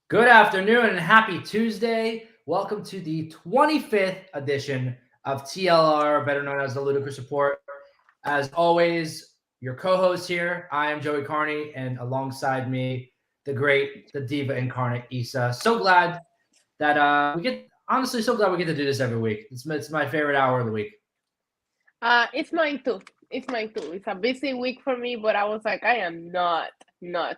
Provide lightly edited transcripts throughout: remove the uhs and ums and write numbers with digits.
Good afternoon and happy Tuesday. Welcome to the 25th edition of TLR, better known as the Ludicrous Report. As always, your co-host here, I am Joey Karni, and alongside me, the Diva Incarnate Issa. So glad that so glad we get to do this every week. It's my favorite hour of the week. It's mine too. It's mine too. It's a busy week for me, but I was like, I am not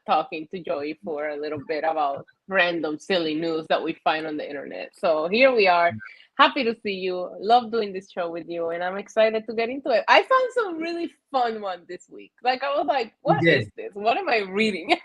talking to Joey for a little bit about random silly news that we find on the internet. So here we are. Happy to see you. Love doing this show with you, and I'm excited to get into it. I found some really fun one this week. Like I was like, You what is did. this? What am I reading?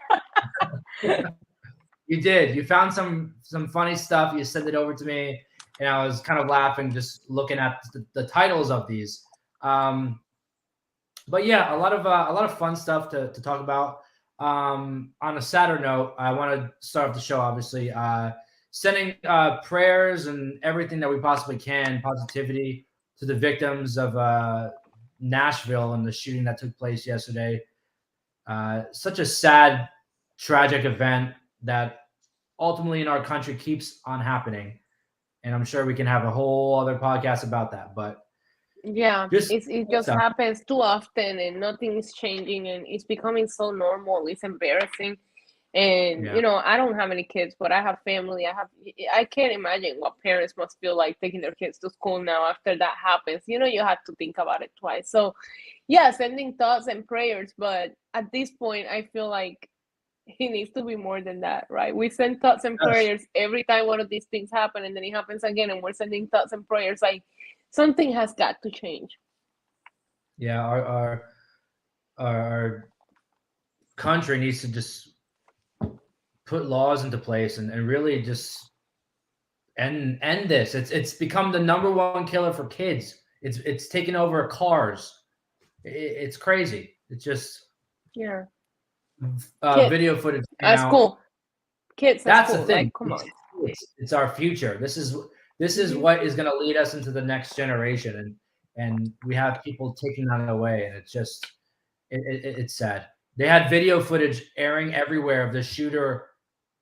You did. You found some funny stuff. You sent it over to me, and I was kind of laughing just looking at the titles of these. But yeah, a lot of fun stuff to talk about. On a sadder note, I want to start off the show, obviously, sending prayers and everything that we possibly can, positivity to the victims of Nashville and the shooting that took place yesterday. Such a sad, tragic event that ultimately in our country keeps on happening. And I'm sure we can have a whole other podcast about that. But Yeah, just it just happens too often and nothing is changing and it's becoming so normal. It's embarrassing. And yeah, I don't have any kids, but I have family. I can't imagine what parents must feel like taking their kids to school now after that happens. You have to think about it twice. So yeah, sending thoughts and prayers, but at this point I feel like it needs to be more than that, right? We send thoughts and yes, prayers every time one of these things happen and then it happens again and we're sending thoughts and prayers. Like something has got to change. yeah. Our country needs to just put laws into place and really just end this. It's become the number one killer for kids. It's taken over cars. It's crazy. It's just Yeah. Kids video footage came at out. school. Kids at That's the school. thing. Like, come on. It's our future. This is Hmm. what is going to lead us into the next generation, and we have people taking that away, and it's just it's sad. They had video footage airing everywhere of the shooter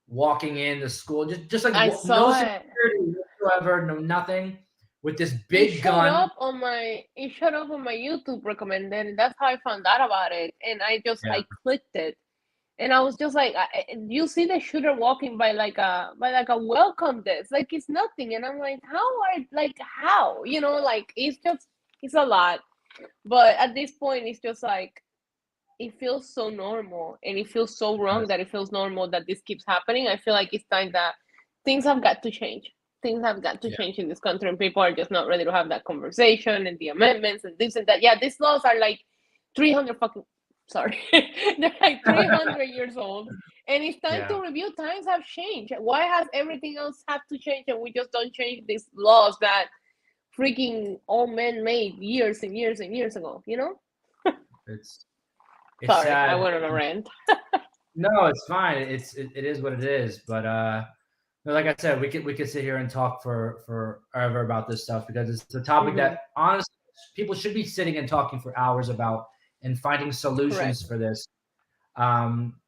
walking in the school, just like I no saw it. security whatsoever, no nothing, with this It big showed gun. up on my YouTube recommended, and that's how I found out about it. And Yeah, I clicked it, and I was just like, you see the shooter walking by like a welcome desk, like it's nothing. And I'm like, how? Like it's a lot. But at this point, it's just like it feels so normal, and it feels so wrong yes, that it feels normal that this keeps happening. I feel like it's time that things have got to change. Things have got to yeah, change in this country, and people are just not ready to have that conversation and the amendments and this and that. Yeah, these laws are like 300 fucking sorry. They're like 300 years old, and it's time yeah. to review. Times have changed. Why has everything else have to change and we just don't change these laws that freaking old men made years and years and years ago? It's it's Sorry, I sad. went on a rant. No, it's fine. It is what it is. But no, like I said, we could sit here and talk for forever about this stuff because it's a topic that Hmm. honestly people should be sitting and talking for hours about and finding solutions Correct. for this.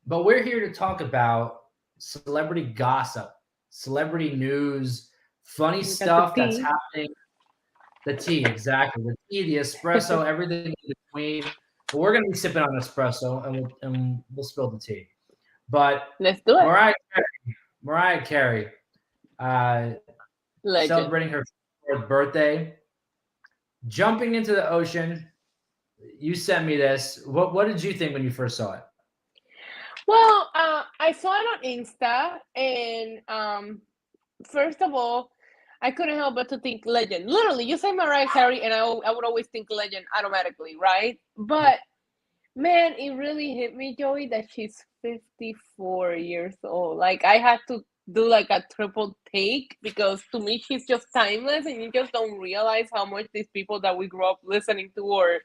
But we're here to talk about celebrity gossip, celebrity news, funny We got the stuff that's tea. happening. The tea, exactly. The tea, the espresso, everything in between. But we're gonna be sipping on espresso, and we'll spill the tea. But Let's do it. Mariah Mariah Carey, uh, Legend. celebrating her 4th birthday, jumping into the ocean. You sent me this. What did you think when you first saw it? Well, I saw it on Insta, and first of all, I couldn't help but to think legend. Literally, you say Mariah Carey, and I would always think legend automatically, right? But man, it really hit me, Joey, that she's 54 years old. Like I had to do like a triple take because to me she's just timeless and you just don't realize how much these people that we grew up listening to or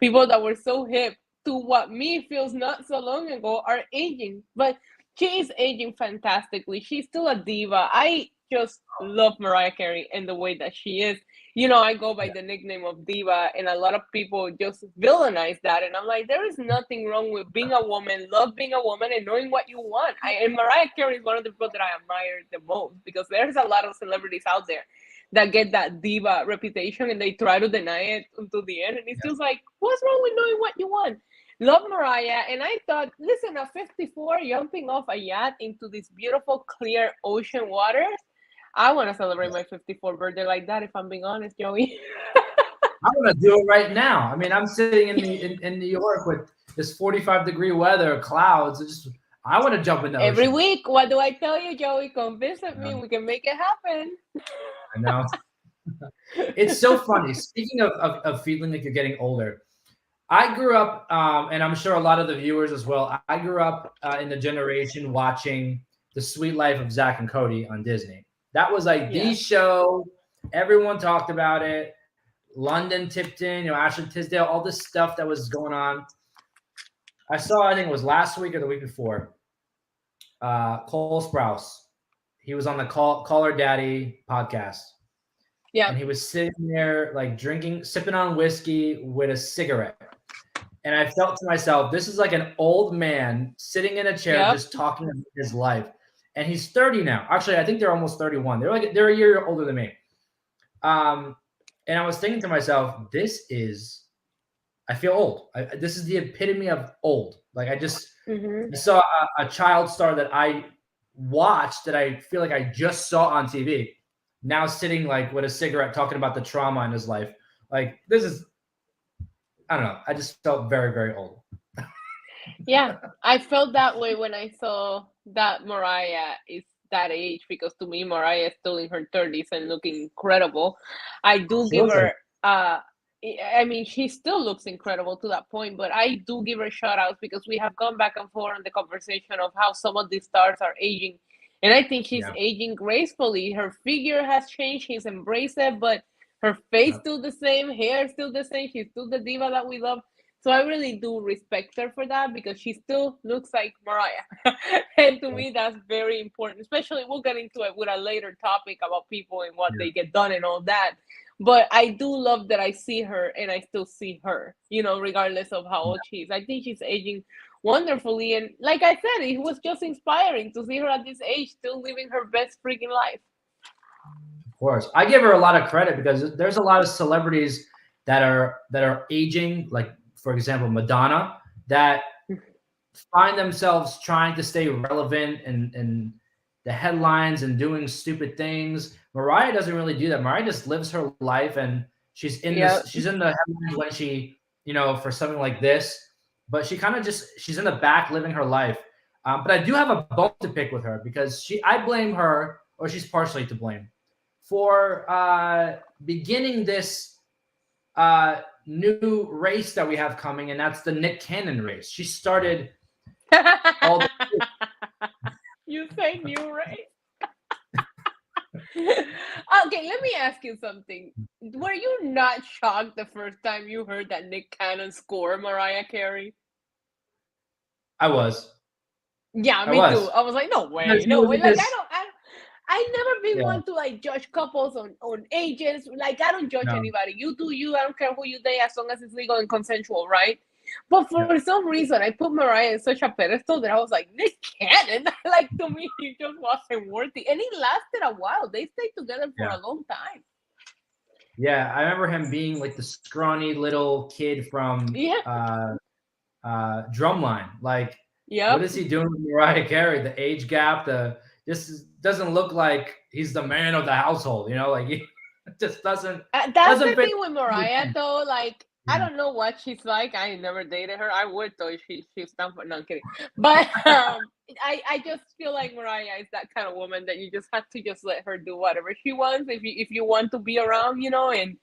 people that were so hip to what me feels not so long ago are aging. But she is aging fantastically. She's still a diva. I just love Mariah Carey and the way that she is. I go by the nickname of Diva, and a lot of people just villainize that. And I'm like, there is nothing wrong with being a woman, love being a woman, and knowing what you want. And Mariah Carey is one of the people that I admire the most, because there's a lot of celebrities out there that get that diva reputation and they try to deny it until the end. And it's just like, what's wrong with knowing what you want? Love Mariah. And I thought, listen, at 54, jumping off a yacht into these beautiful, clear ocean waters, I want to celebrate my 54th birthday like that, if I'm being honest, Joey. I want to do it right now. I mean, I'm sitting in New York with this 45-degree weather, clouds. I want to jump in the Every ocean. week. What do I tell you, Joey? Come visit me. We can make it happen. I know. It's so funny. Speaking of feeling like you're getting older, I grew up, and I'm sure a lot of the viewers as well, I grew up in the generation watching The Sweet Life of Zach and Cody on Disney. That was like the show. Everyone talked about it. London Tipton, Ashley Tisdale, all this stuff that was going on. I saw, I think it was last week or the week before, Cole Sprouse. He was on the Call Her Daddy podcast. Yeah. And he was sitting there like sipping on whiskey with a cigarette. And I felt to myself, this is like an old man sitting in a chair just talking about his life. And he's 30 now. Actually, I think they're almost 31. They're a year older than me. And I was thinking to myself, I feel old. This is the epitome of old. Like I saw a child star that I watched that I feel like I just saw on TV. Now sitting like with a cigarette talking about the trauma in his life. Like this is, I don't know. I just felt very, very old. Yeah, I felt that way when I saw that Mariah is that age, because to me, Mariah is still in her 30s and looking incredible. I do give her, I mean, she still looks incredible to that point, but I do give her shout outs because we have gone back and forth on the conversation of how some of these stars are aging. And I think she's aging gracefully. Her figure has changed. She's embraced it, but her face still the same, hair still the same. She's still the diva that we love. So I really do respect her for that, because she still looks like Mariah. And to me, that's very important, especially we'll get into it with a later topic about people and what they get done and all that. But I do love that I see her and I still see her, regardless of how old she is. I think she's aging wonderfully. And like I said, it was just inspiring to see her at this age still living her best freaking life. Of course. I give her a lot of credit because there's a lot of celebrities that are aging, like for example, Madonna, that find themselves trying to stay relevant in the headlines and doing stupid things. Mariah doesn't really do that. Mariah just lives her life, and she's in the headlines when she, for something like this, but she kind of she's in the back living her life. But I do have a bone to pick with her because I blame her, or she's partially to blame, for beginning this new race that we have coming, and that's the Nick Cannon race. She started all the You say new race? Okay, let me ask you something. Were you not shocked the first time you heard that Nick Cannon scored Mariah Carey? I was. Yeah, me too. I was like, no way, no way. Like I never been one to like judge couples on ages. Like I don't judge anybody. You do you. I don't care who you date as long as it's legal and consensual, right? But for some reason, I put Mariah in such a pedestal that I was like, Nick Cannon. Like to me, he just wasn't worthy, and it lasted a while. They stayed together for a long time. Yeah, I remember him being like the scrawny little kid from Drumline. Like, what is he doing with Mariah Carey? The age gap, this doesn't look like he's the man of the household, like he just doesn't. That's the thing with Mariah, though. Like, I don't know what she's like. I never dated her. I would, though, if she's down for. No, I'm kidding. But I just feel like Mariah is that kind of woman that you just have to just let her do whatever she wants if you want to be around, and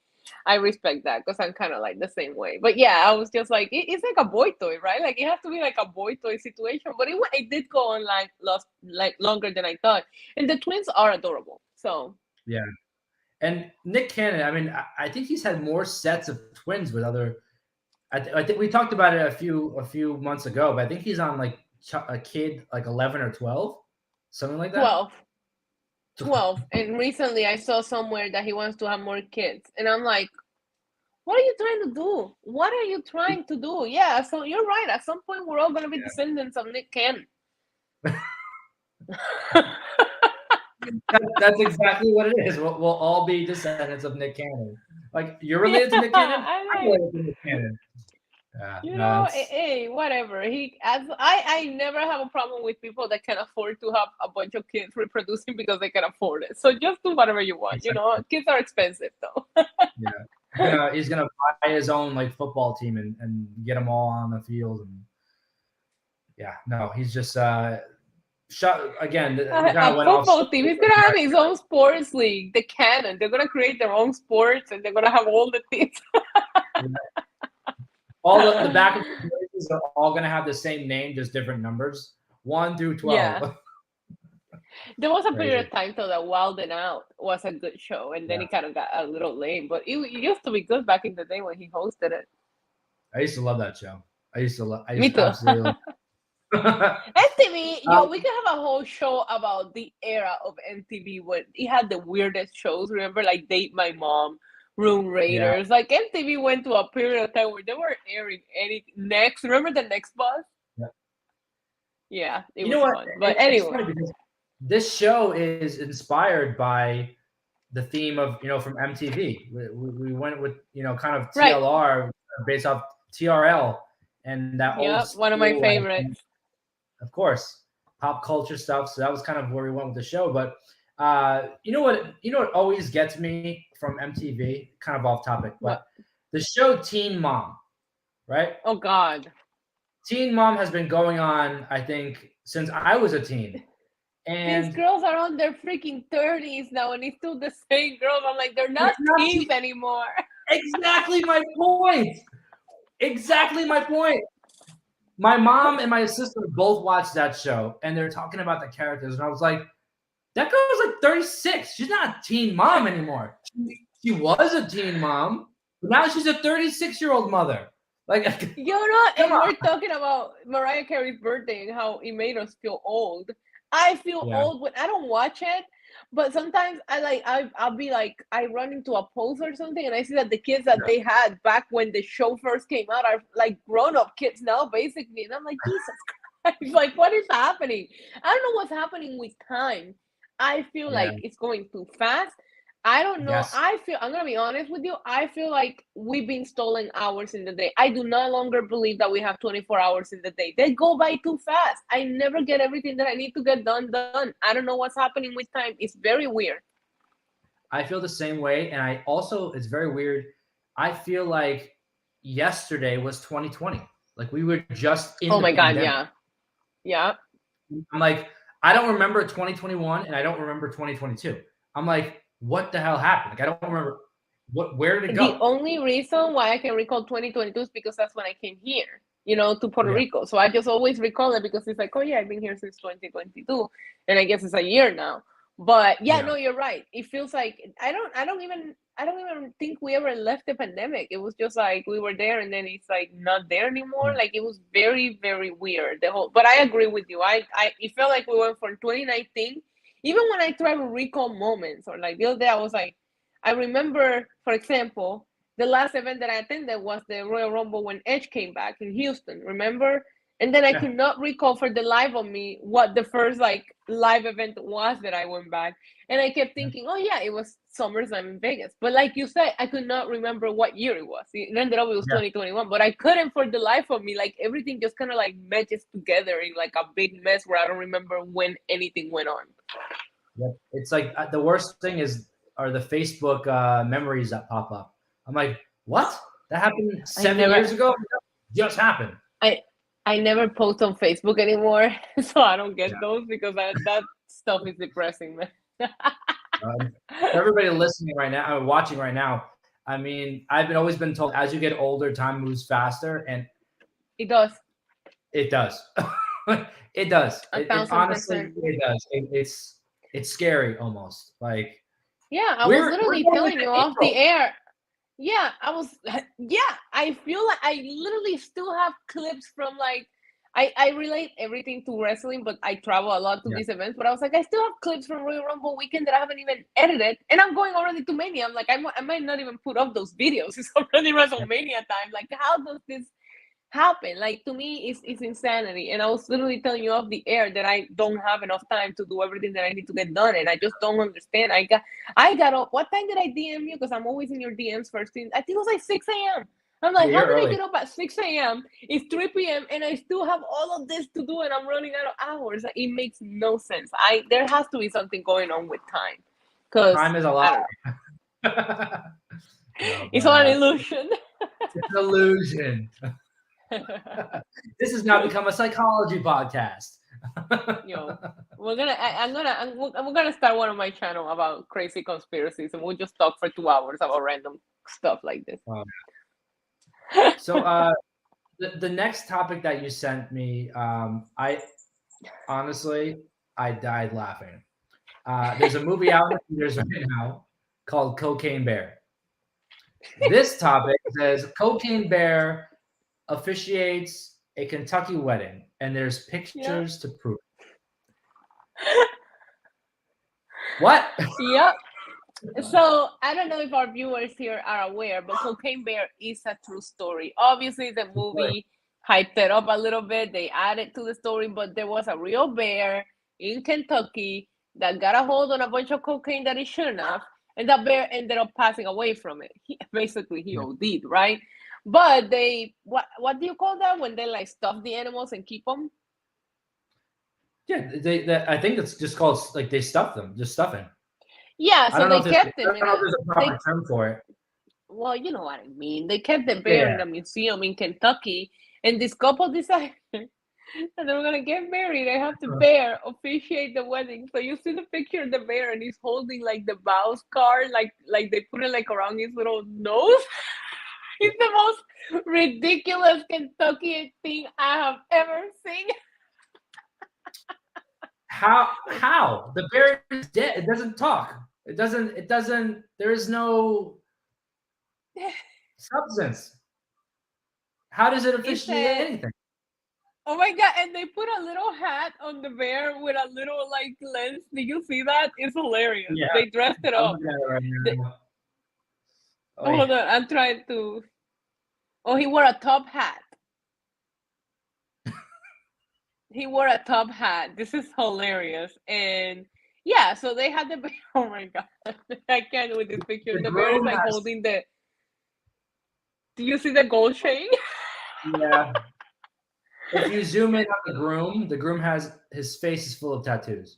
I respect that because I'm kind of like the same way. But yeah, I was just like, it's like a boy toy, right? Like it has to be like a boy toy situation. But it did go on like longer than I thought. And the twins are adorable. So yeah. And Nick Cannon, I mean, I think he's had more sets of twins with other. I think we talked about it a few months ago, but I think he's on like a kid like 11 or 12, something like that. 12. 12, and recently I saw somewhere that he wants to have more kids, and I'm like, what are you trying to do? What are you trying to do? Yeah, so you're right. At some point, we're all going to be descendants of Nick Cannon. That's exactly what it is. We'll all be descendants of Nick Cannon. Like, you're related to Nick Cannon? I'm related to Nick Cannon. Hey, whatever. I never have a problem with people that can afford to have a bunch of kids reproducing because they can afford it. So just do whatever you want. Exactly. Kids are expensive though. He's gonna buy his own like football team and get them all on the field. And he's just shot again. A football team. He's gonna have his own sports league, the Cannon. They're gonna create their own sports, and they're gonna have all the teams. All the back of the places are all gonna have the same name, just different numbers, 1 through 12. Yeah. There was a period of time though that Wild 'N Out was a good show, and then it kind of got a little lame. But it used to be good back in the day when he hosted it. I used to love that show. Me too. Absolutely MTV, we could have a whole show about the era of MTV when it had the weirdest shows. Remember, like Date My Mom, Room Raiders. Like MTV went to a period of time where they were airing any Next. Remember the Next Bus? Yeah, it was fun. But anyway, this show is inspired by the theme of from MTV. We went with kind of TLR based off TRL and that old one of my favorites. Of course, pop culture stuff. So that was kind of where we went with the show. But you know what always gets me from MTV, kind of off topic, but the show Teen Mom, right? Oh God. Teen Mom has been going on, I think, since I was a teen. And these girls are on their freaking 30s now, and it's still the same girls. I'm like, they're not teens anymore. Exactly my point. My mom and my sister both watched that show, and they're talking about the characters, and I was like, that girl's like 36. She's not a teen mom anymore. She was a teen mom, but now she's a 36-year-old mother. Like, and we're talking about Mariah Carey's birthday and how it made us feel old. I feel old when I don't watch it, but sometimes I'll be like, I run into a post or something, and I see that the kids that they had back when the show first came out are like grown-up kids now, basically, and I'm like, Jesus Christ, like, what is happening? I don't know what's happening with time. I feel like it's going too fast. I don't know. Yes. I'm going to be honest with you. I feel like we've been stolen hours in the day. I do no longer believe that we have 24 hours in the day. They go by too fast. I never get everything that I need to get done. I don't know what's happening with time. It's very weird. I feel the same way. And it's very weird. I feel like yesterday was 2020. Like we were just in the pandemic. God, yeah. I'm like, I don't remember 2021 and I don't remember 2022. I'm like, what the hell happened? Like, I don't remember where did it go? The only reason why I can recall 2022 is because that's when I came here, to Puerto Rico. So I just always recall it because it's like, oh yeah, I've been here since 2022, and I guess it's a year now. But no, you're right. It feels like I don't even think we ever left the pandemic. It was just like we were there, and then it's like not there anymore. Like it was very, very weird. But I agree with you. It felt like we went from 2019. Even when I try to recall moments, or like the other day, I was like, I remember, for example, the last event that I attended was the Royal Rumble when Edge came back in Houston, remember? And then I could not recall for the life of me what the first live event was that I went back. And I kept thinking, oh yeah, it was SummerSlam in Vegas. But like you said, I could not remember what year it was. It ended up it was 2021, but I couldn't for the life of me. Like everything just kind of like matches together in like a big mess where I don't remember when anything went on. Yep. It's like the worst thing are the Facebook memories that pop up. I'm like, what? That happened 7 years ago? Just happened. I never post on Facebook anymore, so I don't get those because that stuff is depressing, man. Everybody listening right now, watching right now, I mean, I've always been told as you get older, time moves faster, and it does. It does. It does. Honestly, it does. It's scary almost. Like, I was literally telling you off the air. I feel like I literally still have clips from like I relate everything to wrestling, but I travel a lot to these events. But I was like, I still have clips from Royal Rumble weekend that I haven't even edited, and I'm going already to Mania. I'm like, I might not even put up those videos. It's already WrestleMania time. Like, how does this happen? Like, to me, it's insanity. And I was literally telling you off the air that I don't have enough time to do everything that I need to get done, and I just don't understand. I got up. What time did I DM you? Because I'm always in your DMs first thing. I think it was like 6 a.m. I'm like, how did I get up at 6 a.m.? It's 3 p.m. and I still have all of this to do, and I'm running out of hours. Like, it makes no sense. There has to be something going on with time. Because time is a lie. It's all an illusion. It's an illusion. This has now become a psychology podcast. Yo, we're gonna start one on my channel about crazy conspiracies, and we'll just talk for 2 hours about random stuff like this. So the next topic that you sent me, I honestly died laughing. There's a movie out in theaters right now called Cocaine Bear. This topic says Cocaine Bear officiates a Kentucky wedding, and there's pictures to prove it. What? Yep. So I don't know if our viewers here are aware, but Cocaine Bear is a true story. Obviously, the movie hyped it up a little bit. They added to the story, but there was a real bear in Kentucky that got a hold on a bunch of cocaine that he shouldn't have, and that bear ended up passing away from it. He OD'd, right? But they what do you call that when they like stuff the animals and keep them? Yeah, I think it's just called like they stuff them, just stuffing. Yeah, so they kept them. I don't know if there's a proper term for it. Well, you know what I mean. They kept the bear in a museum in Kentucky, and this couple decided that they were gonna get married. They have the bear officiate the wedding. So you see the picture of the bear, and he's holding like the vows card, like they put it like around his little nose. It's the most ridiculous Kentucky thing I have ever seen. How? The bear is dead. It doesn't talk. It doesn't, there is no substance. How does it officiate anything? Oh my God, and they put a little hat on the bear with a little like lens. Did you see that? It's hilarious. Yeah. They dressed it up. Hold on, I'm trying to. Oh, he wore a top hat. He wore a top hat. This is hilarious. And yeah, so they had the bear. Oh my God. I can't with this picture. The bear is like holding the. Do you see the gold chain? Yeah. If you zoom in on the groom has, his face is full of tattoos.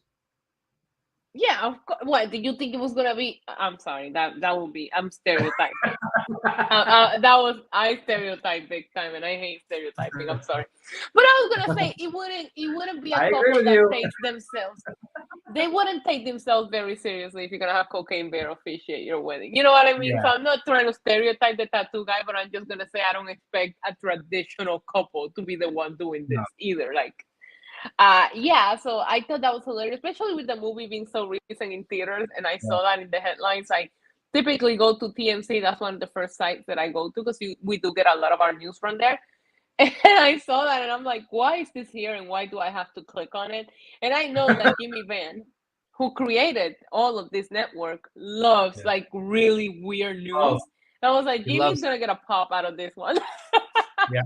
Yeah, of course. What did you think it was gonna be? I'm sorry, that would be. I'm stereotyping. I stereotype big time, and I hate stereotyping. I'm sorry, but I was gonna say it wouldn't be a couple that takes themselves. They wouldn't take themselves very seriously if you're gonna have Cocaine Bear officiate your wedding. You know what I mean? Yeah. So I'm not trying to stereotype the tattoo guy, but I'm just gonna say I don't expect a traditional couple to be the one doing this either. Like. Yeah, so I thought that was hilarious, especially with the movie being so recent in theaters, and I saw that in the headlines. I typically go to TMC. That's one of the first sites that I go to because we do get a lot of our news from there. And I saw that, and I'm like, why is this here, and why do I have to click on it? And I know that Jimmy Van, who created all of this network, loves like really weird news. And I was like, Jimmy's gonna get a pop out of this one. Yeah,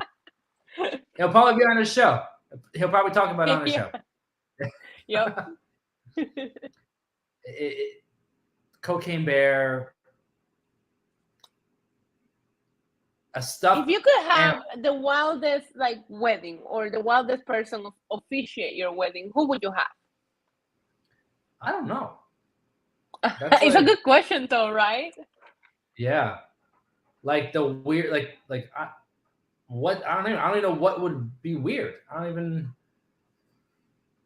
he'll probably be on the show. He'll probably talk about it on the show. Yep. Cocaine Bear. If you could have the wildest like wedding or the wildest person officiate your wedding, who would you have? I don't know. It's a good question though, right? Yeah. Like the weird, I don't even know what would be weird. I don't even.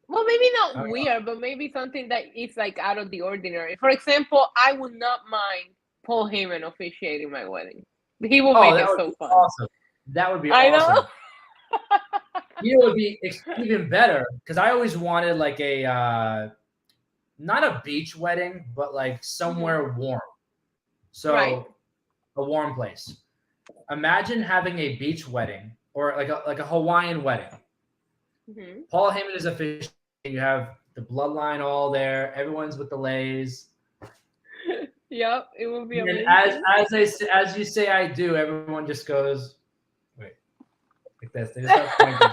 Well, maybe not weird, but maybe something that is like out of the ordinary. For example, I would not mind Paul Heyman officiating my wedding. He will make it so fun. Awesome. That would be awesome. I know. You know, it would be even better because I always wanted like a not a beach wedding, but like somewhere warm. So a warm place. Imagine having a beach wedding or like a Hawaiian wedding, Mm-hmm. Paul Heyman is official. You have the bloodline all there. Everyone's with the lays. Yep, it will be And amazing. as you say, I do. Everyone just goes, wait, like this. They just start pointing.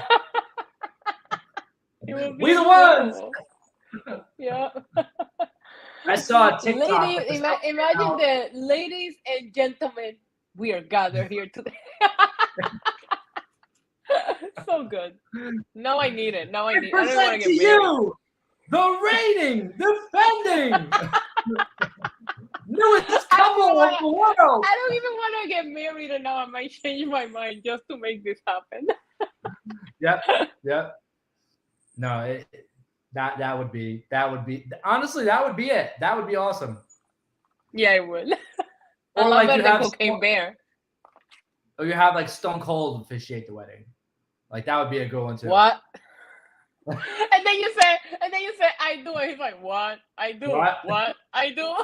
It will be We the ones. Yeah. I saw a TikTok. Ladies, imagine the ladies and gentlemen. We are gathered here today. So good. Now I need it. Now I need. I don't want to get married. The reigning, defending, newest couple of the world. I don't even want to get married, and now I might change my mind just to make this happen. Yep. No, that would be honestly, that would be it. That would be awesome. Yeah, it would. Or like you have Cocaine Bear. Or you have like Stone Cold officiate the wedding. Like that would be a good one too. What? and then you say, I do, and he's like, what? I do. What? I do.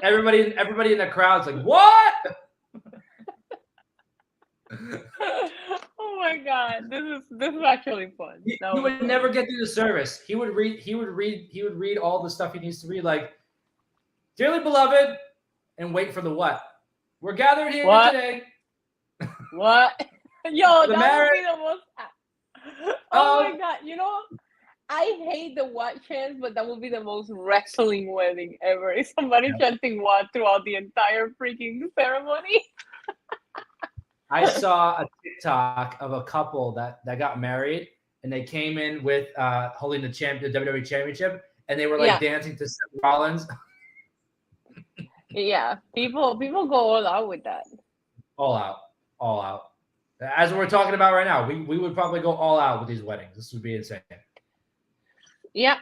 Everybody in the crowd's like, what? Oh my god, this is actually fun. He would never get through the service. He would read all the stuff he needs to read, like, dearly beloved, and wait for the what? We're gathered here today. What? Yo, that would be the most. Oh my god! You know, I hate the what chants, but that would be the most wrestling wedding ever. Is somebody chanting what throughout the entire freaking ceremony? I saw a TikTok of a couple that got married, and they came in with holding the WWE Championship, and they were like dancing to Seth Rollins. Yeah, people go all out with that. All out. As we're talking about right now, we would probably go all out with these weddings. This would be insane. Yeah,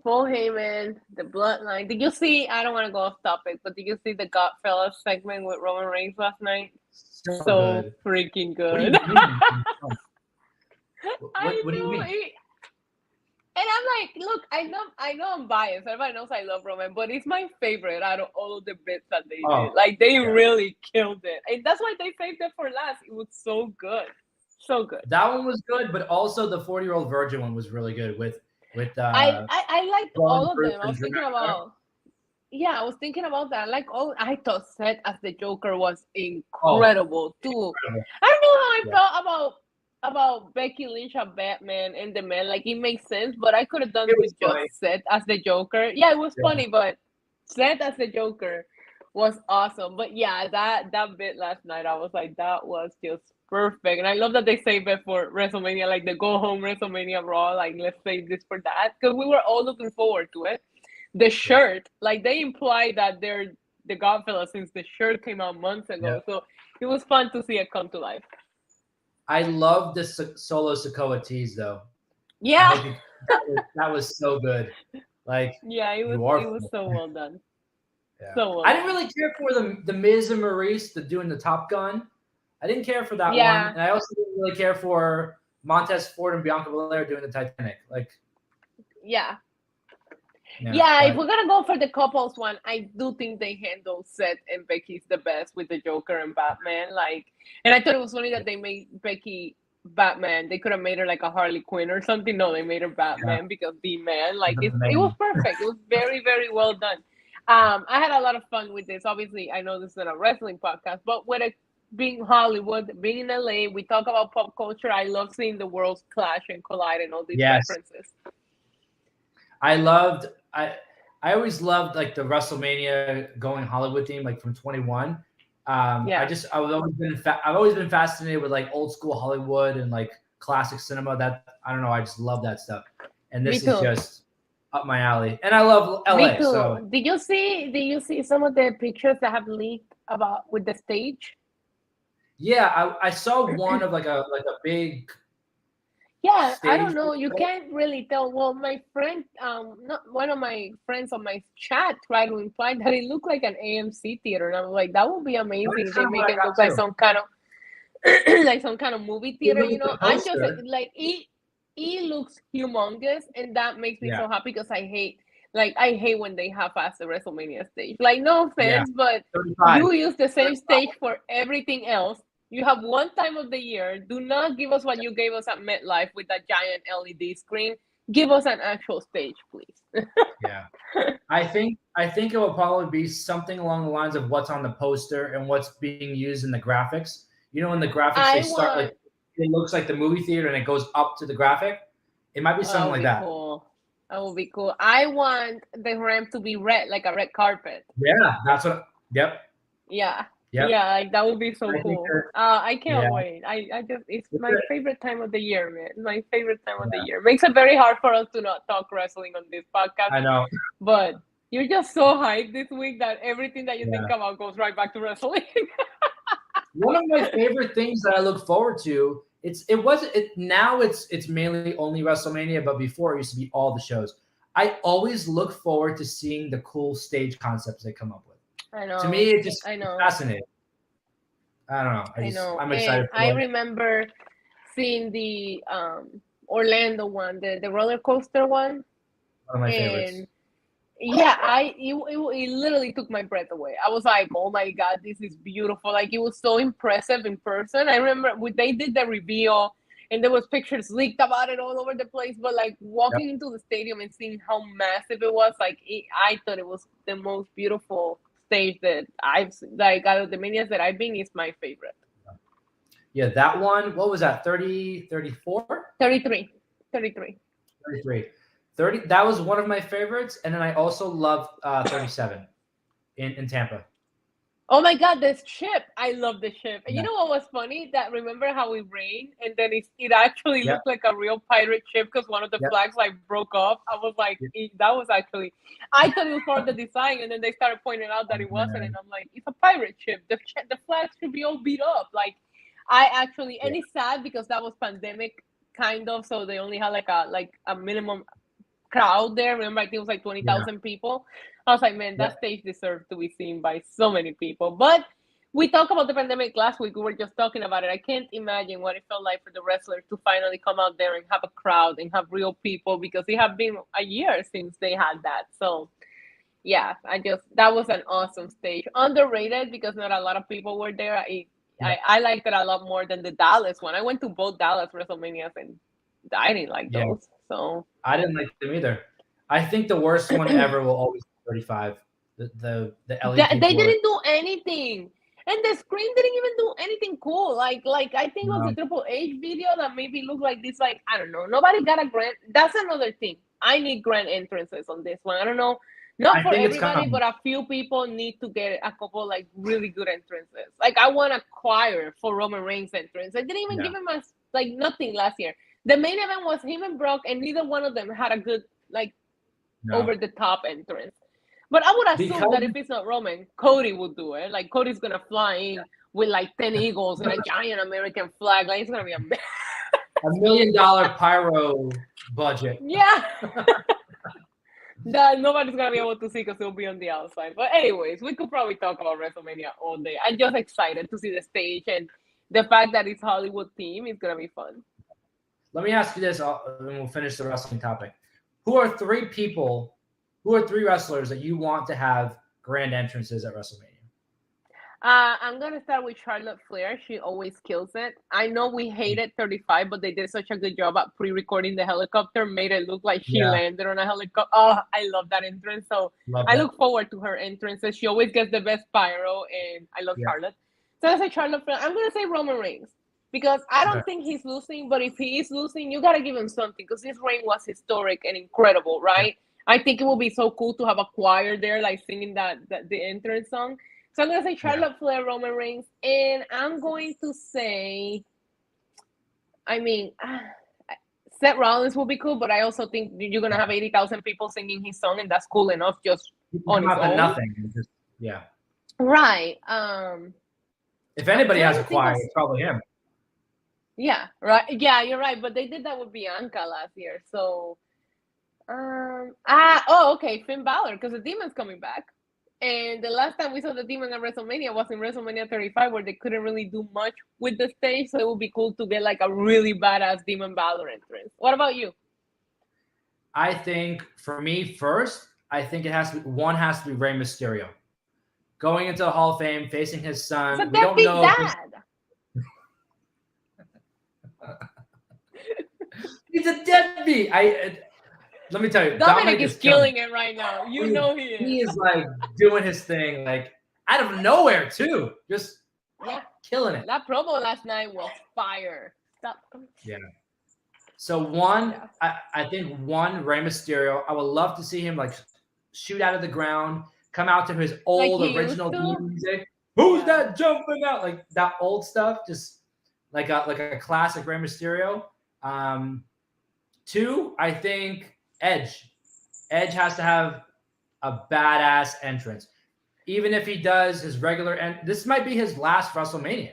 Paul Heyman, the Bloodline. Did you see? I don't want to go off topic, but did you see the Godfellas segment with Roman Reigns last night? So good. Freaking good. What do you mean? And I'm like, look, I know I'm biased. Everybody knows I love Roman, but it's my favorite out of all of the bits that they did. Like they really killed it, and that's why they saved it for last. It was so good, so good. That one was good, but also the 40-year-old virgin one was really good. With I liked all of them. I was thinking about. Yeah, I was thinking about that. Like, I thought Seth as the Joker was incredible too. Incredible. I don't know how I felt about Becky Lynch as Batman and the Man. Like, it makes sense, but I could have done it with just Seth as the Joker. Yeah, it was funny, but Seth as the Joker was awesome. But yeah, that bit last night, I was like, that was just perfect. And I love that they saved it for WrestleMania, like the go home WrestleMania Raw. Like, let's save this for that, because we were all looking forward to it. The shirt, like they implied that they're the Godfellas since the shirt came out months ago. So it was fun to see it come to life. I love the Solo Sikoa tease though. Yeah, that was so good. Like, yeah, it was so well done. Yeah. So well I didn't really care for the Miz and Maurice doing the Top Gun. I didn't care for that one, and I also didn't really care for Montez Ford and Bianca Belair doing the Titanic. Like, yeah, if we're gonna go for the couples one, I do think they handled Seth and Becky's the best with the Joker and Batman. Like, and I thought it was funny that they made Becky Batman. They could have made her like a Harley Quinn or something. No, they made her Batman because the man. Like, it was perfect. It was very, very well done. I had a lot of fun with this. Obviously, I know this is not a wrestling podcast, but with it being Hollywood, being in LA, we talk about pop culture. I love seeing the worlds clash and collide and all these references. I always loved like the WrestleMania going Hollywood theme, like from 21. I've always been fascinated with like old school Hollywood and like classic cinema. That I don't know, I just love that stuff. And this is just up my alley. And I love LA. Me too. So Did you see some of the pictures that have leaked about with the stage? Yeah, I saw one of like a big. Yeah, I don't know. You can't really tell. Well, my friend, not one of my friends on my chat tried to imply that it looked like an AMC theater, and I was like, that would be amazing if they make it look like some kind of movie theater. You know, I just like it looks humongous, and that makes me so happy because I hate when they half-ass the WrestleMania stage. Like, no offense, but you use the same stage for everything else. You have one time of the year. Do not give us what you gave us at MetLife with that giant LED screen. Give us an actual stage, please. Yeah. I think it will probably be something along the lines of what's on the poster and what's being used in the graphics. You know, in the graphics they start like it looks like the movie theater and it goes up to the graphic. It might be something like that. Cool. That would be cool. I want the ramp to be red, like a red carpet. Yeah, that's what. Yep. Yeah. Yep. Yeah, like, that would be so cool. I can't wait. I just it's my favorite time of the year, man. My favorite time of the year. Makes it very hard for us to not talk wrestling on this podcast. I know. But you're just so hyped this week that everything that you think about goes right back to wrestling. One of my favorite things that I look forward to, now it's mainly only WrestleMania, but before it used to be all the shows. I always look forward to seeing the cool stage concepts they come up with. I know. To me, it just fascinating. I don't know. I'm excited. I remember seeing the Orlando one, the roller coaster one. One of my favorites. Yeah, it literally took my breath away. I was like, oh my God, this is beautiful. Like, it was so impressive in person. I remember they did the reveal and there was pictures leaked about it all over the place. But like walking into the stadium and seeing how massive it was, like I thought it was the most beautiful stage that I've like out of the manias that I've been is my favorite. Yeah, that one, what was that? 30, 34? 33. 30, that was one of my favorites. And then I also loved 37 in Tampa. Oh my God, this ship. I love the ship. And you know what was funny? That remember how it rained and then it actually looked like a real pirate ship because one of the flags like broke off. I was like, that was actually, I thought it was part of the design and then they started pointing out that it wasn't. And I'm like, it's a pirate ship. The flags should be all beat up. Like and it's sad because that was pandemic kind of. So they only had like a minimum crowd there. Remember, I think it was like 20,000 people. I was like, man, that stage deserves to be seen by so many people. But we talked about the pandemic last week. We were just talking about it. I can't imagine what it felt like for the wrestlers to finally come out there and have a crowd and have real people because it had been a year since they had that. So, yeah, that was an awesome stage. Underrated because not a lot of people were there. I liked it a lot more than the Dallas one. I went to both Dallas WrestleManias and I didn't like those. So I didn't like them either. I think the worst one ever will always be 35. The LED. They didn't do anything, and the screen didn't even do anything cool. Like I think it was a Triple H video that maybe looked like this. Like I don't know. Nobody got a grand. That's another thing. I need grand entrances on this one. I don't know. Not for everybody, but a few people need to get a couple like really good entrances. Like I want a choir for Roman Reigns' entrance. I didn't even give him nothing last year. The main event was him and Brock, and neither one of them had a good over the top entrance. But I would assume that if it's not Roman, Cody would do it. Like Cody's gonna fly in with like 10 eagles and a giant American flag. Like it's gonna be $1 million pyro budget. Yeah. That nobody's gonna be able to see because it'll be on the outside. But anyways, we could probably talk about WrestleMania all day. I'm just excited to see the stage and the fact that it's Hollywood theme is gonna be fun. Let me ask you this, and we'll finish the wrestling topic. Who are three wrestlers that you want to have grand entrances at WrestleMania? I'm going to start with Charlotte Flair. She always kills it. I know we hated 35, but they did such a good job at pre-recording the helicopter, made it look like she landed on a helicopter. Oh, I love that entrance. So I look forward to her entrances. She always gets the best pyro, and I love Charlotte. So I say Charlotte Flair. I'm going to say Roman Reigns. Because I don't think he's losing, but if he is losing, you got to give him something because his reign was historic and incredible, right? I think it would be so cool to have a choir there, like singing the entrance song. So I'm going to say Charlotte Flair, Roman Reigns, and I'm going to say, Seth Rollins will be cool, but I also think you're going to have 80,000 people singing his song, and that's cool enough just on its own. Nothing. Right. If anybody has a choir, it's probably him. Yeah, right. Yeah, you're right. But they did that with Bianca last year. So, okay, Finn Balor, because the Demon's coming back. And the last time we saw the Demon at WrestleMania was in WrestleMania 35, where they couldn't really do much with the stage. So it would be cool to get like a really badass Demon Balor entrance. What about you? I think for me, first, I think has to be Rey Mysterio. Going into the Hall of Fame, facing his son. It's a deadbeat dad. He's a deadbeat. Let me tell you, Dominic is killing it right now. You know he is. He is like doing his thing, like out of nowhere too. Just killing it. That promo last night was fire. Yeah. So I think Rey Mysterio. I would love to see him like shoot out of the ground, come out to his old original theme music. Who's that jumping out? Like that old stuff, just like a classic Rey Mysterio. 2, I think Edge. Edge has to have a badass entrance. Even if he does his regular this might be his last WrestleMania.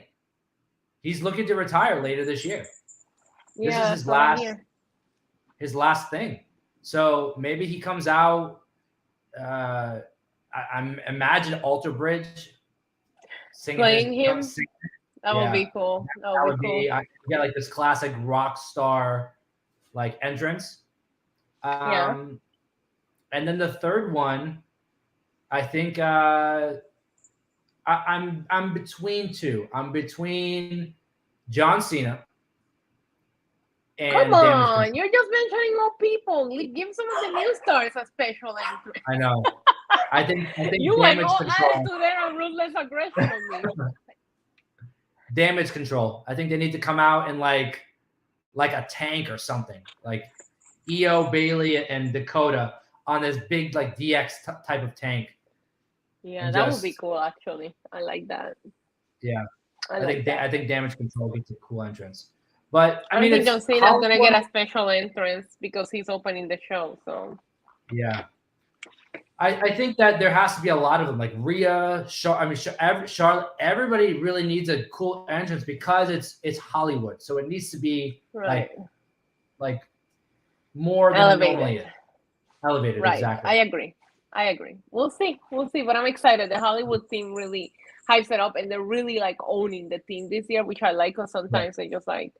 He's looking to retire later this year. This is his last thing. So maybe he comes out. I imagine Alter Bridge playing him. That would be cool. That would be cool. I get like this classic rock star like entrance. And then the third one, I think I'm between 2. I'm between John Cena and come on, you're just mentioning more people. Give some of the new stars a special entrance. I know. I think you went all attitude there and ruthless aggression on me. Damage Control. I think they need to come out in like a tank or something, like Io, Bailey, and Dakota on this big like DX type of tank. Yeah, that would be cool. Actually, I like that. Yeah, I think Damage Control gets a cool entrance. But I mean, think John Cena's gonna get a special entrance because he's opening the show. So yeah, I think that there has to be a lot of them, like Rhea, Charlotte. Everybody really needs a cool entrance because it's Hollywood, so it needs to be like more than elevated. Normally is. Elevated, right? Exactly. I agree. We'll see, but I'm excited. The Hollywood team really hypes it up, and they're really like owning the team this year, which I like. Because sometimes they just like,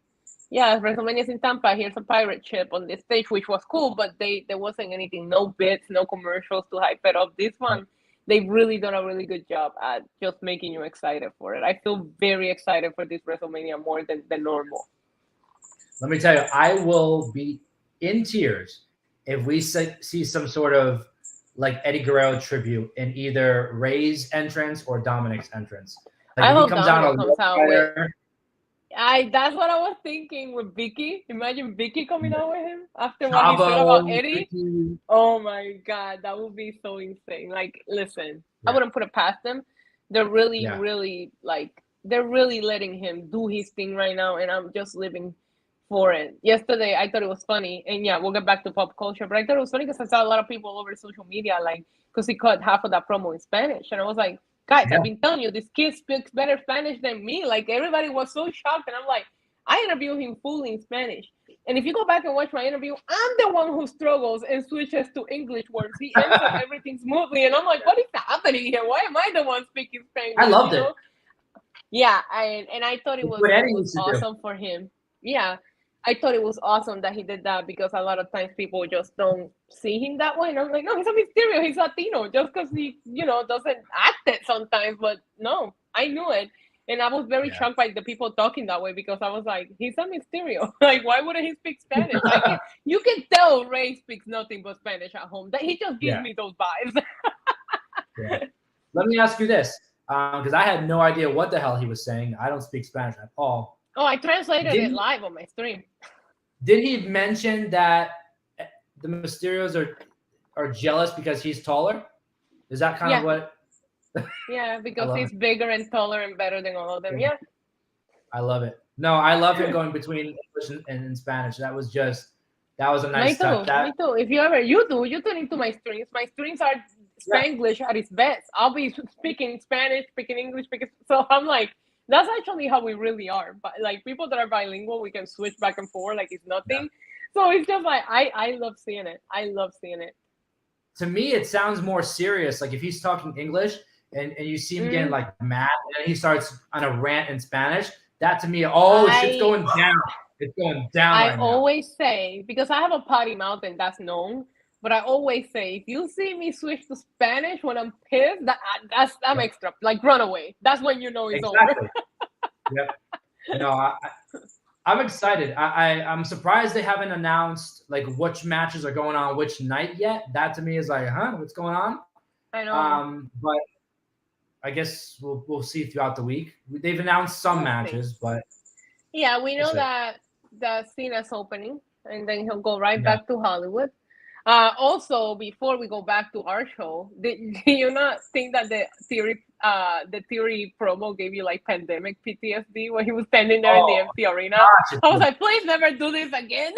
WrestleMania's in Tampa. Here's a pirate ship on this stage, which was cool, but there wasn't anything, no bits, no commercials to hype it up. This one, they've really done a really good job at just making you excited for it. I feel very excited for this WrestleMania more than normal. Let me tell you, I will be in tears if we see some sort of like Eddie Guerrero tribute in either Ray's entrance or Dominic's entrance. Like I hope Dominic comes out with. That's what I was thinking with Vicky. Imagine Vicky coming out with him after what he said about Eddie. Vicky. Oh my God, that would be so insane. Like, listen, I wouldn't put it past them. They're really, really they're really letting him do his thing right now, and I'm just living for it. Yesterday, I thought it was funny, and we'll get back to pop culture, but I thought it was funny because I saw a lot of people all over social media, like, because he cut half of that promo in Spanish, and I was like, guys, I've been telling you, this kid speaks better Spanish than me. Like, everybody was so shocked, and I'm like, I interviewed him fully in Spanish, and if you go back and watch my interview, I'm the one who struggles and switches to English words. He answers everything smoothly, and I'm like, what is happening here? Why am I the one speaking Spanish? I loved it. Yeah, and I thought it was awesome for him. Yeah. I thought it was awesome that he did that because a lot of times people just don't see him that way. And I'm like, no, he's a Mysterio. He's Latino just because he, doesn't act it sometimes. But no, I knew it. And I was very shocked by the people talking that way because I was like, he's a Mysterio. Like, why wouldn't he speak Spanish? You can tell Ray speaks nothing but Spanish at home. That he just gives me those vibes. Let me ask you this, because I had no idea what the hell he was saying. I don't speak Spanish at all. Oh, I translated it live on my stream. Did he mention that the Mysterios are jealous because he's taller? Is that kind of what? Yeah, because he's bigger and taller and better than all of them. Yeah. I love it. No, I love him going between English and Spanish. That was a nice touch. Me too. If you tune into my streams. My streams are Spanglish at its best. I'll be speaking Spanish, speaking English, so I'm like, that's actually how we really are. But like people that are bilingual, we can switch back and forth like it's nothing. Yeah. So it's just like I love seeing it. I love seeing it. To me, it sounds more serious. Like if he's talking English and you see him getting like mad and he starts on a rant in Spanish, that to me, shit's going down. It's going down. I always say, because I have a potty mouth and that's known, but I always say, if you see me switch to Spanish when I'm pissed, I'm extra. Like, run away. That's when you know it's over. Yep. No, I'm excited. I'm surprised they haven't announced like which matches are going on which night yet. That to me is like, huh, what's going on? I know. But I guess we'll see throughout the week. They've announced some We'll see. matches, but Yeah, we know we'll see. that the Cena's opening, and then he'll go right Yeah. back to Hollywood. Also, before we go back to our show, do you not think that the theory promo gave you like pandemic PTSD when he was standing there in the empty arena? Gosh, I was like, please never do this again.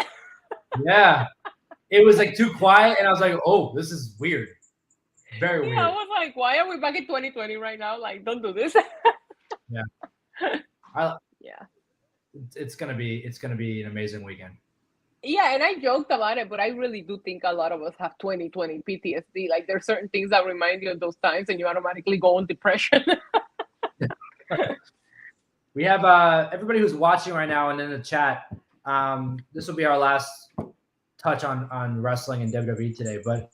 yeah, it was like too quiet, and I was like, oh, this is weird, very weird. Yeah, I was like, why are we back in 2020 right now? Like, don't do this. Yeah, yeah. It's gonna be an amazing weekend. Yeah, and I joked about it, but I really do think a lot of us have 2020 PTSD. Like there's certain things that remind you of those times and you automatically go on depression. We have everybody who's watching right now and in the chat. This will be our last touch on wrestling and WWE today. But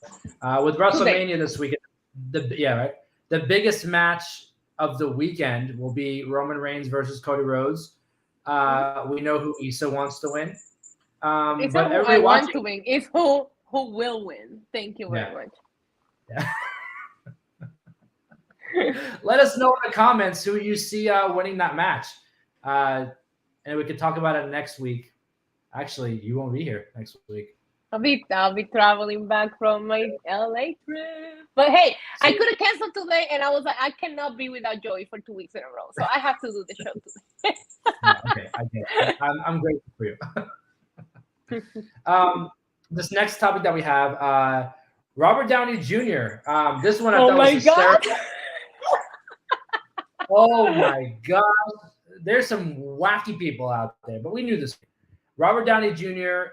with WrestleMania this weekend, the biggest match of the weekend will be Roman Reigns versus Cody Rhodes. We know who Issa wants to win. It's but who everybody I want watching, to win. It's who will win. Thank you very much. Yeah. Let us know in the comments who you see winning that match. And we could talk about it next week. Actually, you won't be here next week. I'll be traveling back from my LA trip. But hey, I could have canceled today, and I was like, I cannot be without Joey for 2 weeks in a row. So I have to do the show today. Okay, I get it. I'm grateful for you. This next topic that we have, Robert Downey Jr. This one I thought was hysterical. Oh my God. There's some wacky people out there, but we knew this. Robert Downey Jr.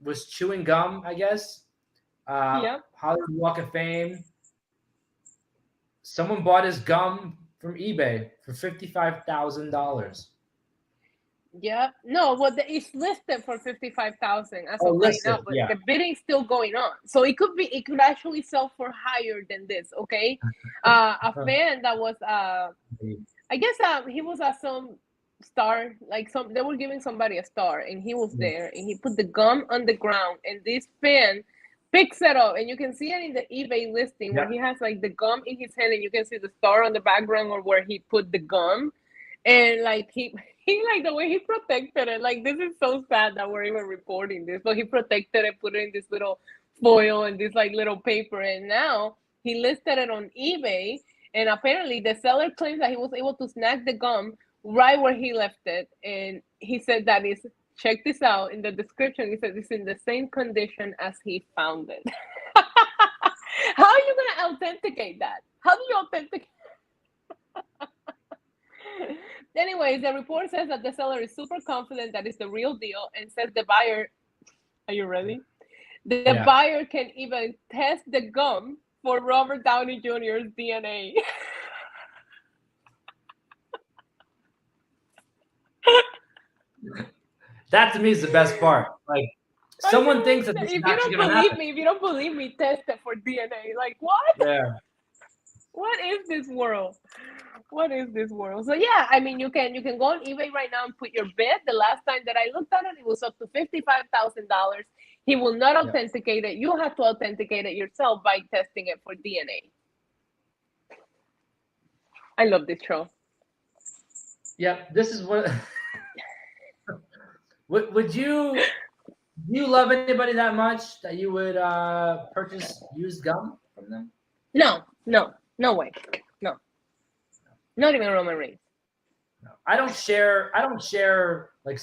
Was chewing gum, I guess. Yep. Hollywood Walk of Fame. Someone bought his gum from eBay for $55,000. Yeah, no, well, it's listed for 55,000 as of right now, but the bidding's still going on. So it could actually sell for higher than this. Okay, a fan that was, I guess, he was some star, like they were giving somebody a star, and he was there, and he put the gum on the ground, and this fan picks it up, and you can see it in the eBay listing where he has like the gum in his hand, and you can see the star on the background or where he put the gum, and like he like the way he protected it, like this is so sad that we're even reporting this, but he protected it, put it in this little foil and this like little paper, and now he listed it on eBay, and apparently the seller claims that he was able to snag the gum right where he left it, and he said that is, check this out, in the description he said it's in the same condition as he found it. How are you gonna authenticate that? How do you authenticate? Anyways, the report says that the seller is super confident that it's the real deal and says the buyer, are you ready? The buyer can even test the gum for Robert Downey Jr.'s DNA. That to me is the best part. Like, someone thinks that this is actually going to happen. If you don't believe me, test it for DNA. Like, what? Yeah. What is this world? What is this world? So yeah, I mean, you can go on eBay right now and put your bid. The last time that I looked at it, it was up to $55,000. He will not authenticate it. You have to authenticate it yourself by testing it for DNA. I love this show. Yep, this is what. Would you love anybody that much that you would purchase used gum from them? No way. No. Not even Roman Reigns. No. I don't share like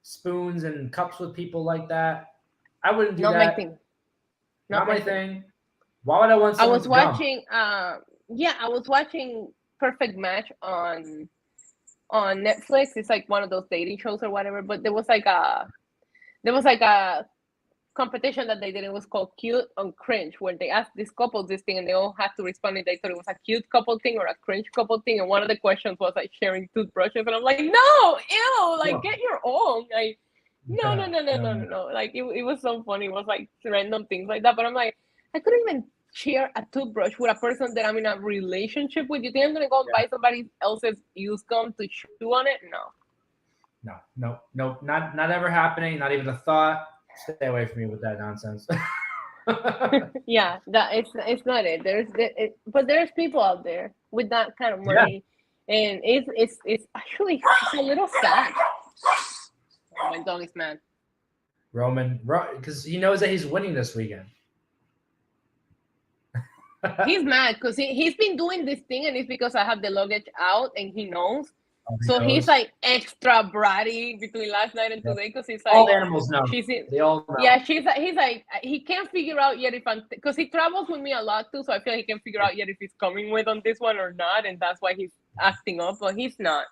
spoons and cups with people like that. I wouldn't do that. My thing. Not my thing. Why would I want someone's gum? I was watching Perfect Match on Netflix. It's like one of those dating shows or whatever, but there was like a competition that they did. It was called Cute on Cringe, where they asked this couple this thing and they all had to respond, and they thought it was a cute couple thing or a cringe couple thing, and one of the questions was like sharing toothbrushes, and I'm like, no, ew, like get your own. Like no. Like it was so funny. It was like random things like that, but I'm like, I couldn't even share a toothbrush with a person that I'm in a relationship with? You think I'm gonna go and buy somebody else's used gum to chew on it? No. No, not ever happening. Not even a thought. Stay away from me with that nonsense. Yeah, that it's not it. But there's people out there with that kind of money, and it's actually it's a little sad. Oh, my dog is mad. Roman, because he knows that he's winning this weekend. He's mad because he's been doing this thing, and it's because I have the luggage out, and he knows. He's like extra bratty between last night and today because he's like all animals know. They all know. Yeah, he's like he can't figure out yet if I'm because he travels with me a lot too, so I feel like he can figure out yet if he's coming with on this one or not, and that's why he's acting up. But he's not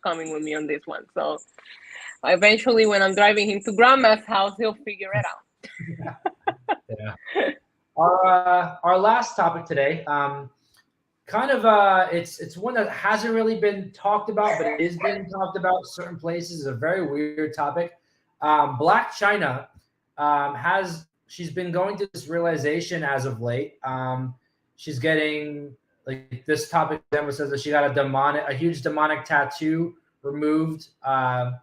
coming with me on this one. So eventually, when I'm driving him to Grandma's house, he'll figure it out. Yeah. Our last topic today. Kind of it's one that hasn't really been talked about, but it is being talked about certain places. It's a very weird topic. Blac Chyna she's been going through this realization as of late. She's getting like this topic then says that she got a huge demonic tattoo removed from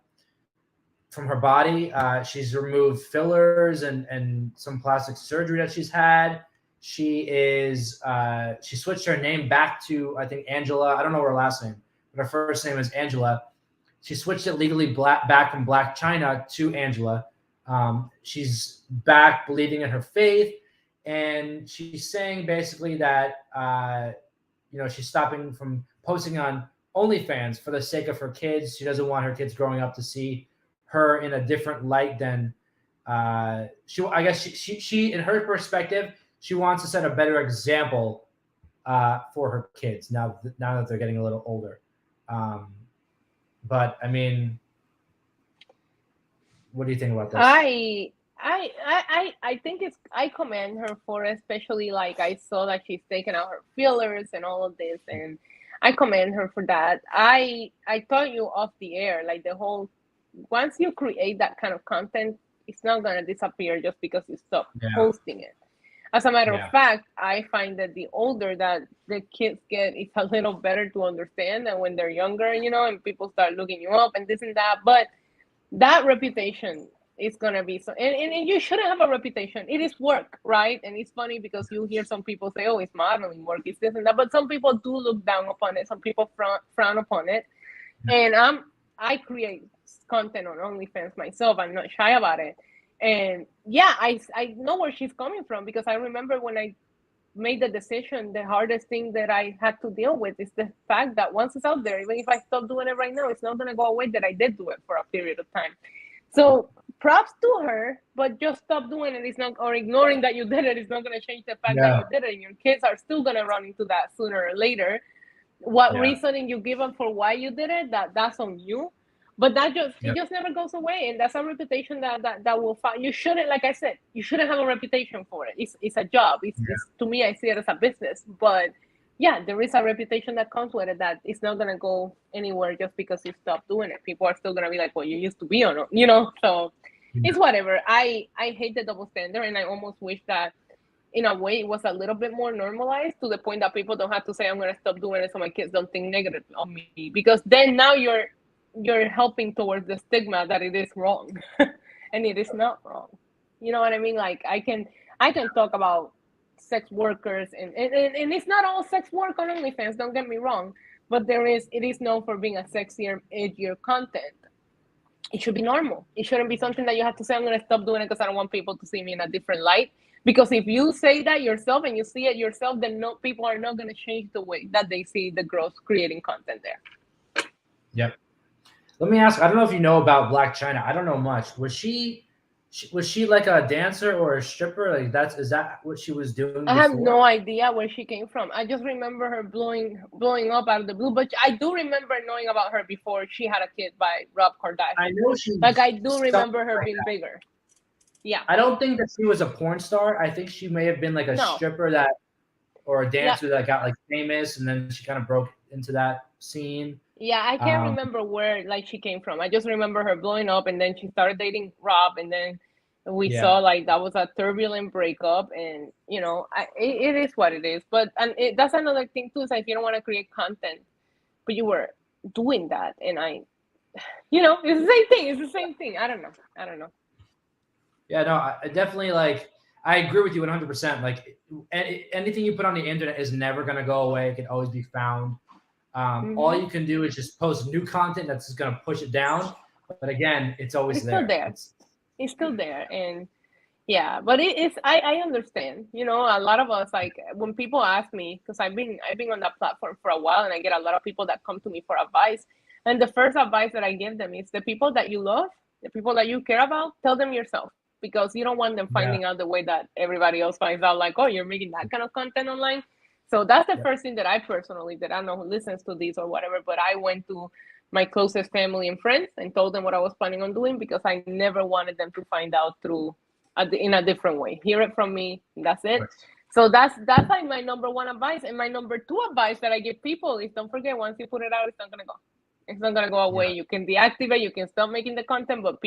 her body. She's removed fillers and some plastic surgery that she's had. She switched her name back to, I think, Angela. I don't know her last name, but her first name is Angela. She switched it legally back from Blac Chyna to Angela. She's back believing in her faith, and she's saying basically that she's stopping from posting on OnlyFans for the sake of her kids. She doesn't want her kids growing up to see her in a different light than she in her perspective. She wants to set a better example for her kids now that they're getting a little older. But I mean, what do you think about this? I think I commend her for it, especially like I saw that she's taken out her fillers and all of this, and I commend her for that. I told you off the air, like the whole once you create that kind of content, it's not gonna disappear just because you stop posting it. As a matter of fact, I find that the older that the kids get, it's a little better to understand than when they're younger, and people start looking you up and this and that. But that reputation is going to be so, and you shouldn't have a reputation. It is work, right? And it's funny because you hear some people say, oh, it's modeling work, it's this and that. But some people do look down upon it. Some people frown upon it. And I create content on OnlyFans myself. I'm not shy about it. And yeah, I know where she's coming from because I remember when I made the decision, the hardest thing that I had to deal with is the fact that once it's out there, even if I stop doing it right now, it's not going to go away that I did do it for a period of time. So props to her, but just stop doing it. It's not, or ignoring that you did it. It's not going to change the fact that you did it. And your kids are still going to run into that sooner or later. What reasoning you give them for why you did it, that's on you. But that it just never goes away, and that's a reputation that will find. You shouldn't, like I said, you shouldn't have a reputation for it. It's a job. It's to me, I see it as a business. But yeah, there is a reputation that comes with it that it's not gonna go anywhere just because you stop doing it. People are still gonna be like, well, you used to be on it, So it's whatever. I hate the double standard, and I almost wish that in a way it was a little bit more normalized to the point that people don't have to say I'm gonna stop doing it so my kids don't think negative of me, because then now you're helping towards the stigma that it is wrong and it is not wrong. You know what I mean? Like I can talk about sex workers and it's not all sex work on OnlyFans, don't get me wrong, but it is known for being a sexier, edgier content. It should be normal. It shouldn't be something that you have to say I'm going to stop doing it because I don't want people to see me in a different light. Because if you say that yourself and you see it yourself, then people are not going to change the way that they see the girls creating content there. Yep. Let me ask, I don't know if you know about Blac Chyna. I don't know much. Was she like a dancer or a stripper? Like is that what she was doing before? I have no idea where she came from. I just remember her blowing up out of the blue. But I do remember knowing about her before she had a kid by Rob Kardashian. I know she. Like I do remember her being bigger. Yeah. I don't think that she was a porn star. I think she may have been like a stripper or a dancer that got like famous, and then she kind of broke into that scene. Yeah, I can't remember where she came from. I just remember her blowing up, and then she started dating Rob, and then We saw like that was a turbulent breakup, and it is what it is. But that's another thing too. Is like, if you don't want to create content, but you were doing that, and it's the same thing. It's the same thing. I don't know. Yeah, no, I definitely I agree with you 100%. Like anything you put on the internet is never going to go away. It can always be found. All you can do is just post new content that's just going to push it down. But again, it's always It's there. Still there. It's still there. And yeah, but I understand. A lot of us, like when people ask me, because I've been on that platform for a while, and I get a lot of people that come to me for advice. And the first advice that I give them is the people that you love, the people that you care about, tell them yourself, because you don't want them finding out the way that everybody else finds out, like, oh, you're making that kind of content online. So that's the first thing that I personally did. I don't know who listens to this or whatever, but I went to my closest family and friends and told them what I was planning on doing, because I never wanted them to find out in a different way. Hear it from me, and that's it. Right. So that's like my number one advice. And my number two advice that I give people is, don't forget, once you put it out, it's not gonna go. It's not gonna go away. Yeah. You can deactivate, you can stop making the content, but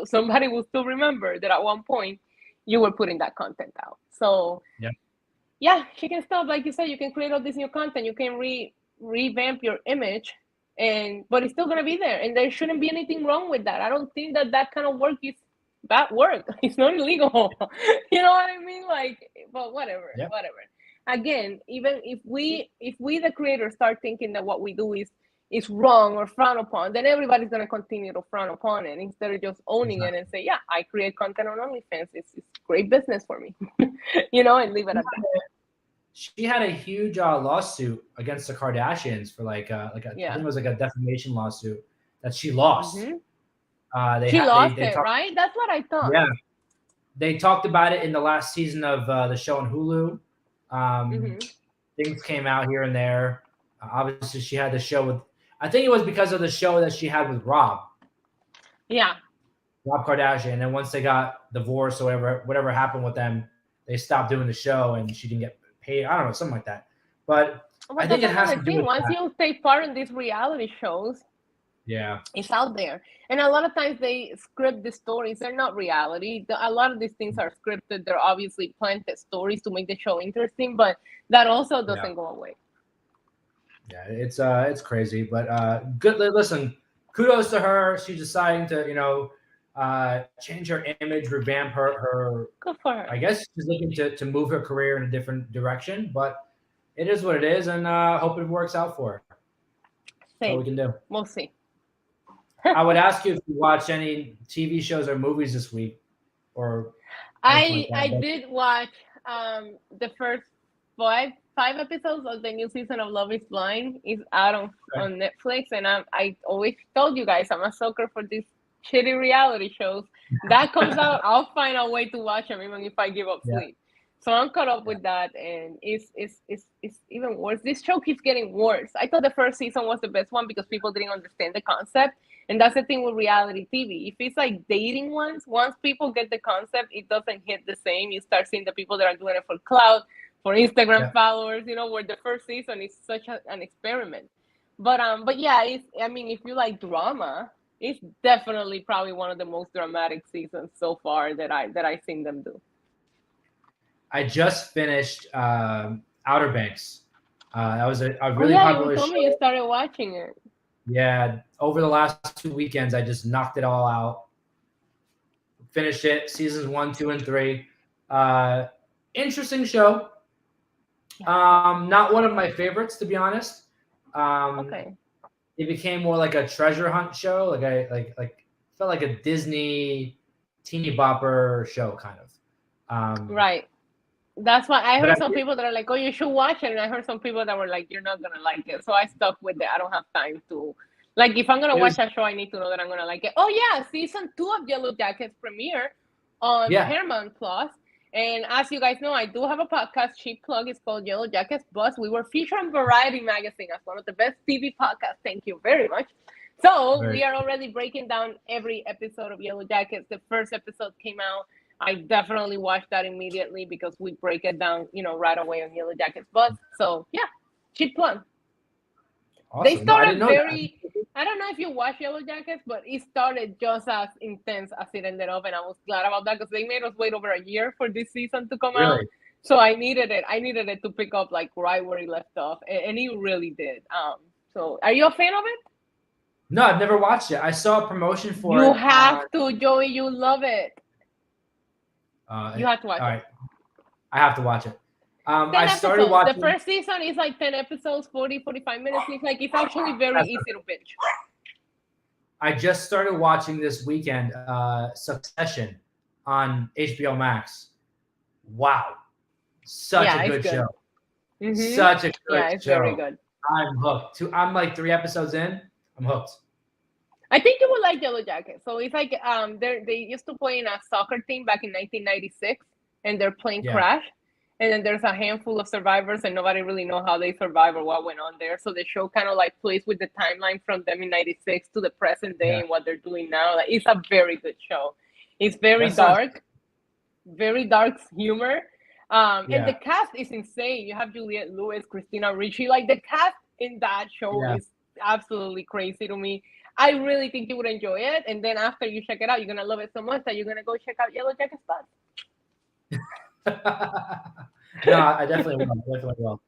somebody will still remember that at one point you were putting that content out. So yeah, she can stop, like you said, you can create all this new content, you can revamp your image, but it's still gonna be there, and there shouldn't be anything wrong with that. I don't think that kind of work is bad work. It's not illegal. You know what I mean? Like, but whatever. Again, even if we the creators start thinking that what we do is wrong or frowned upon, then everybody's going to continue to frown upon it, instead of just owning it and say, yeah, I create content on OnlyFans. It's great business for me, and leave it at that. She had a huge lawsuit against the Kardashians for I think it was like a defamation lawsuit that she lost. Mm-hmm. She lost it, right? That's what I thought. Yeah. They talked about it in the last season of the show on Hulu. Things came out here and there. Obviously, she had the show with, I think it was because of the show that she had with Rob. Yeah. Rob Kardashian. And then once they got divorced or whatever happened with them, they stopped doing the show and she didn't get paid. I don't know, something like that. But I think it has to do with once you take part in these reality shows, it's out there. And a lot of times they script the stories. They're not reality. A lot of these things are scripted. They're obviously planted stories to make the show interesting, but that also doesn't go away. Yeah, it's crazy, but good. Listen, kudos to her. She's deciding to, change her image, revamp her. Good for her. I guess she's looking to move her career in a different direction, but it is what it is, and hope it works out for her. That's all we can do. We'll see. I would ask you if you watched any TV shows or movies this week, or I did watch the first five episodes of the new season of Love is Blind. Is out on Netflix, and I always told you guys I'm a sucker for these shitty reality shows. That comes out, I'll find a way to watch them even if I give up sleep. So I'm caught up with that, and it's even worse. This show keeps getting worse. I thought the first season was the best one because people didn't understand the concept, and that's the thing with reality TV. If it's like dating once people get the concept, it doesn't hit the same. You start seeing the people that are doing it for clout, for Instagram followers, where the first season is such an experiment. But yeah, if you like drama, it's definitely probably one of the most dramatic seasons so far that I've seen them do. I just finished Outer Banks. That was a really popular show. You told me you started watching it. Yeah, over the last 2 weekends, I just knocked it all out. Finished it, seasons 1, 2, and 3. Interesting show. Not one of my favorites, to be honest. Okay. It became more like a treasure hunt show. Like felt like a Disney teeny bopper show, kind of. Right. That's why I heard some people that are like, oh, you should watch it. And I heard some people that were like, you're not going to like it. So I stuck with it. I don't have time to. Like, if I'm going to watch a show, I need to know that I'm going to like it. Oh, yeah. Season 2 of Yellow Jackets premiere on Paramount Plus. And as you guys know, I do have a podcast. Cheap plug. It's called Yellow Jackets Buzz. We were featured on Variety Magazine as one of the best TV podcasts. Thank you very much. So we are already breaking down every episode of Yellow Jackets. The first episode came out. I definitely watched that immediately because we break it down, right away on Yellow Jackets Buzz. So yeah, cheap plug. Awesome. They started I don't know if you watch Yellow Jackets, but it started just as intense as it ended up, and I was glad about that because they made us wait over a year for this season to come out. Really? So I needed it. I needed it to pick up like right where it left off, and it really did. So are you a fan of it? No, I've never watched it. I saw a promotion for You it. have to, Joey. You love it. You have to watch all it. right, I have to watch it. 10 I started episodes. watching. The first season is like 10 episodes, 40, 45 minutes. It's actually very easy to binge. I just started watching this weekend Succession on HBO Max. Wow. Such a good show. Mm-hmm. Such a good show. Yeah, it's very good. I'm hooked. I'm like 3 episodes in. I'm hooked. I think you would like Yellow Jacket. So it's like they used to play in a soccer team back in 1996, and they're playing Crash. And then there's a handful of survivors, and nobody really know how they survived or what went on there. So the show kind of like plays with the timeline from them in '96 to the present day and what they're doing now. Like, it's a very good show. It's very dark humor. And the cast is insane. You have Juliette Lewis, Christina Ricci. Like, the cast in that show is absolutely crazy to me. I really think you would enjoy it. And then after you check it out, you're going to love it so much that you're going to go check out Yellow Jacket Spot. No, I definitely will.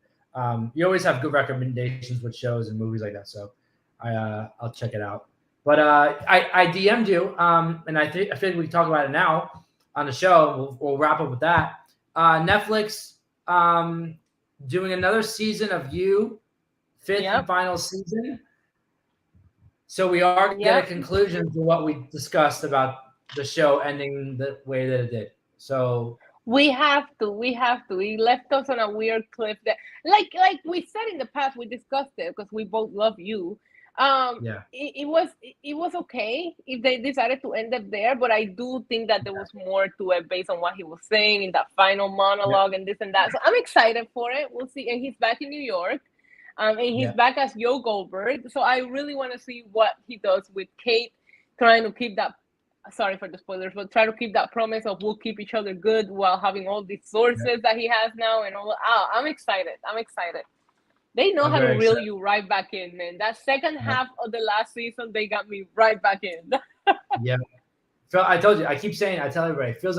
You always have good recommendations with shows and movies like that, so I'll check it out. But I DM'd you, and I feel like we can talk about it now on the show. We'll wrap up with that. Netflix doing another season of You, 5th and final season. So we are getting a conclusion to what we discussed about the show ending the way that it did. So we have to. He left us on a weird cliff that, like we said in the past, we discussed it because we both love You. It was okay if they decided to end up there, but I do think that there was more to it based on what he was saying in that final monologue and this and that. So I'm excited for it. We'll see. And he's back in New York. And he's back as Yo Goldberg. So I really want to see what he does with Kate, trying to keep that. Sorry for the spoilers, but try to keep that promise of we'll keep each other good while having all these sources that he has now and all. I'm excited. They know how to reel you right back in, man. That second half of the last season, they got me right back in. So I told you, I tell everybody, it feels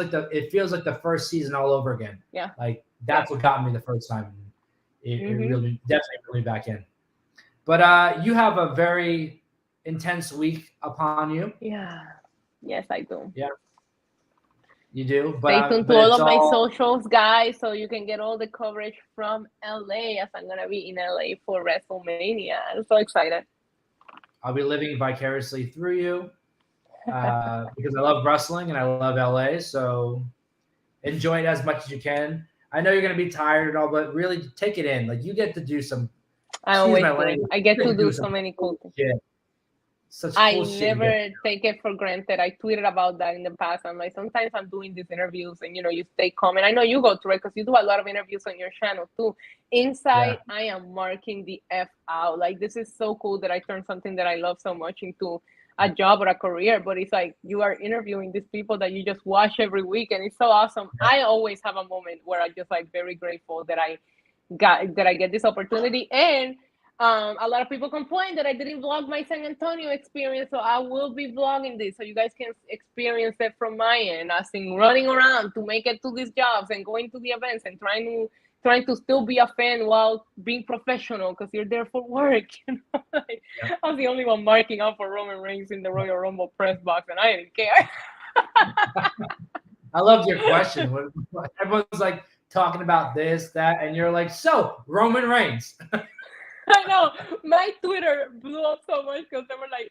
like the first season all over again. Yeah. Like that's what got me the first time. It really definitely back in. But you have a very intense week upon you. Yeah. Yes, I do. Yeah. You do. Stay tuned to all of my socials, guys, so you can get all the coverage from LA as I'm gonna be in LA for WrestleMania. I'm so excited. I'll be living vicariously through you because I love wrestling and I love LA. So enjoy it as much as you can. I know you're gonna be tired and all, but really take it in. Like you get to do some. I get to do so many cool things. Yeah. I never take it for granted. I tweeted about that in the past. I'm like, sometimes I'm doing these interviews and, you stay calm. And I know you go through it because you do a lot of interviews on your channel too. Inside, I am marking the F out. Like, this is so cool that I turned something that I love so much into a job or a career. But it's like you are interviewing these people that you just watch every week. And it's so awesome. I always have a moment where I'm just like very grateful that I get this opportunity. And a lot of people complain that I didn't vlog my San Antonio experience, so I will be vlogging this so you guys can experience it from my end. As in running around to make it to these jobs and going to the events and trying to still be a fan while being professional because you're there for work. I was the only one marking up for Roman Reigns in the Royal Rumble press box, and I didn't care. I loved your question. Everyone's like talking about this, that, and you're like, so Roman Reigns. I know. My Twitter blew up so much because they were like,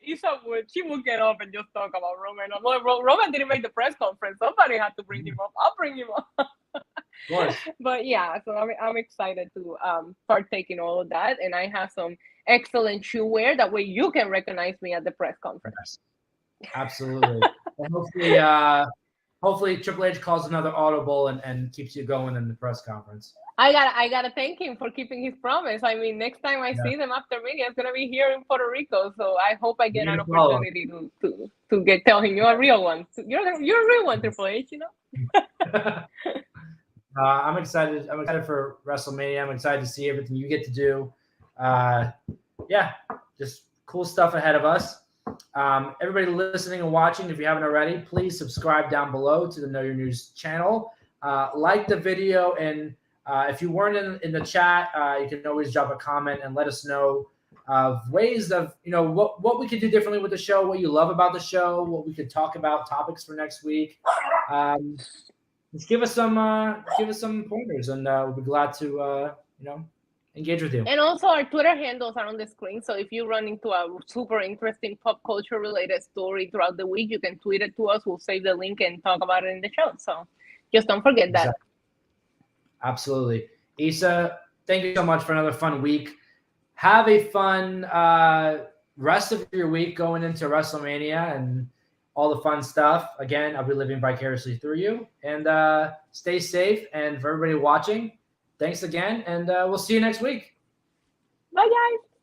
she will get up and just talk about Roman. I'm like, Roman didn't make the press conference. Somebody had to bring him up. I'll bring him up. Of course. But yeah, so I'm excited to partake in all of that. And I have some excellent shoe wear. That way you can recognize me at the press conference. Absolutely. And hopefully Triple H calls another audible and keeps you going in the press conference. I gotta thank him for keeping his promise. I mean, next time I see them after Mania, it's gonna be here in Puerto Rico. So I hope I get an opportunity to tell him you're a real one. You're a real one, Triple H. I'm excited. I'm excited for WrestleMania. I'm excited to see everything you get to do. Just cool stuff ahead of us. Everybody listening and watching, if you haven't already, please subscribe down below to the Know Your News channel. Like the video, and if you weren't in the chat, you can always drop a comment and let us know ways of, what we could do differently with the show, what you love about the show, what we could talk about, topics for next week. Just give us some pointers, and we'll be glad to engage with you. And also our Twitter handles are on the screen. So if you run into a super interesting pop culture related story throughout the week, you can tweet it to us. We'll save the link and talk about it in the show. So just don't forget that. Exactly. Absolutely. Isa, thank you so much for another fun week. Have a fun rest of your week going into WrestleMania and all the fun stuff. Again, I'll be living vicariously through you. And stay safe. And for everybody watching, thanks again. And we'll see you next week. Bye, guys.